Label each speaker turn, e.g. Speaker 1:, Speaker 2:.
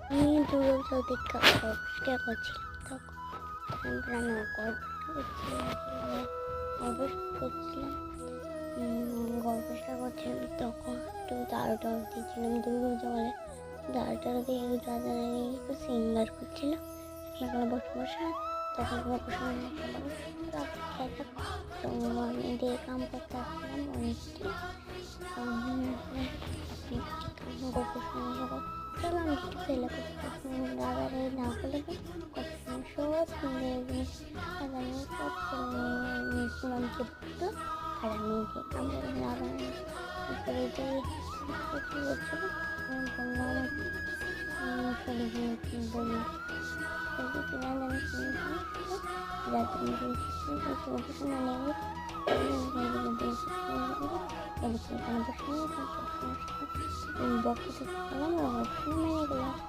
Speaker 1: আমি দুর্গাপূজা অপেক্ষা করছিলাম তখন তারপর আমি গল্প করছিলাম তখন একটু দাঁড়োটা দিয়েছিলাম দুর্গাপূজা বলে দাঁড়োটা দিয়ে দাদা একটু সিঙ্গার করছিল এখানে বসে বসে তখন গল্প শোনা খেয়ে থাকো তো আমি দিয়ে কাম করতে আসলাম অনেকটি গল্প শোনা চলো আমি একটু ফেলে করতে দাদার না করলে কত সময় সব সুন্দর জিনিস দাদা সব মামকে বলতো আর আমি আমরা দাদা করে দিয়ে কী করছিল আমি বললাম বলি কিনা জানি বক্তব্য মেনে গেলাম